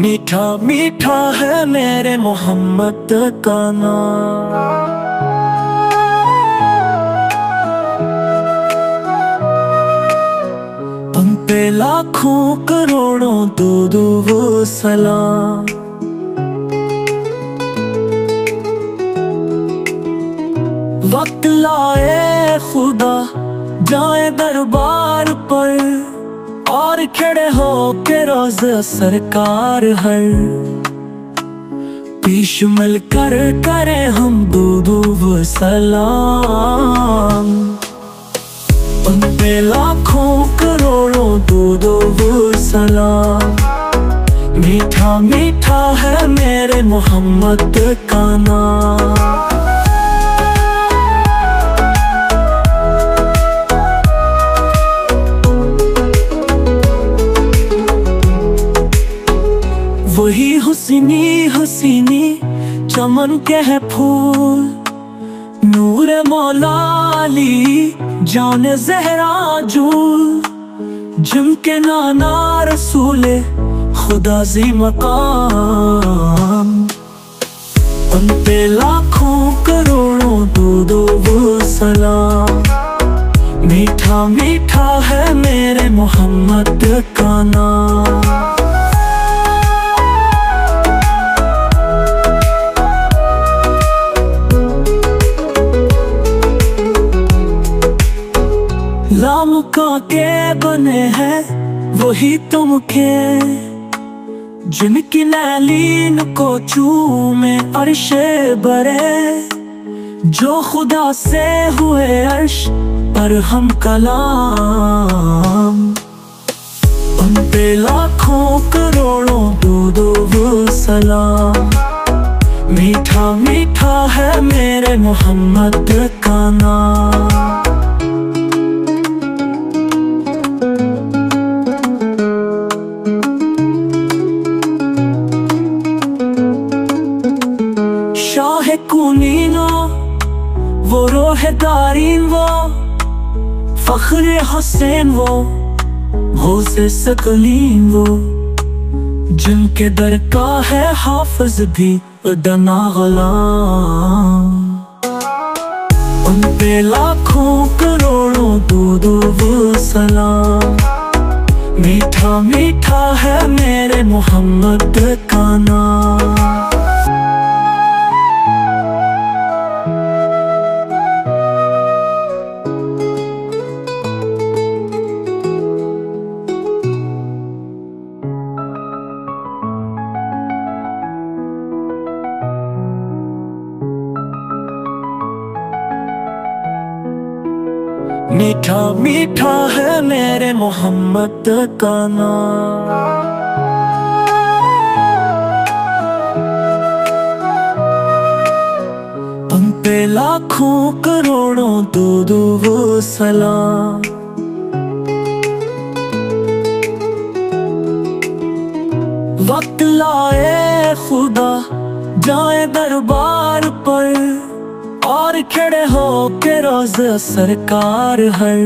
मीठा मीठा है मेरे मोहम्मद का नाम। तुम पे लाखों करोड़ों दूध वो सलाम। वक्त लाए खुदा जाए दरबार पर, और खड़े हो के रोज सरकार हर पीश मिलकर करे हम दूध सलाम। उन पे लाखों करोड़ों दूध सलाम। मीठा मीठा है मेरे मोहम्मद का नाम। वही हुस्नी हसीनी चमन के है फूल, नूर मौला अली जाने ज़हरा जूल, जिनके नाना रसूले खुदा ज़ी मकाम। उन पे लाखों करोड़ों दूध वो सलाम। मीठा मीठा है मेरे मोहम्मद का नाम। लामुका के बने हैं वही तुम के, जिनकी नैलीन को चूमे अर्शे बरे, जो खुदा से हुए अर्श पर हम कलाम। उन पे लाखों करोड़ों दूध वो सलाम। मीठा मीठा है मेरे मोहम्मद का नाम। शाह कुनीनो वो रोहेदारीन वो, फख्र हुसैन वो से सकलीन वो, जिनके दर का है हाफिज भी दना गुलाम। उन पे लाखों करोड़ों दूध वो सलाम। मीठा मीठा है मेरे मोहम्मद का नाम। मीठा मीठा है मेरे मोहम्मद का नाम। तुम पे लाखों करोड़ों दूध वो सलाम। वक्त लाए खुदा जाए दरबार पर, और खड़े हो के रोज सरकार हर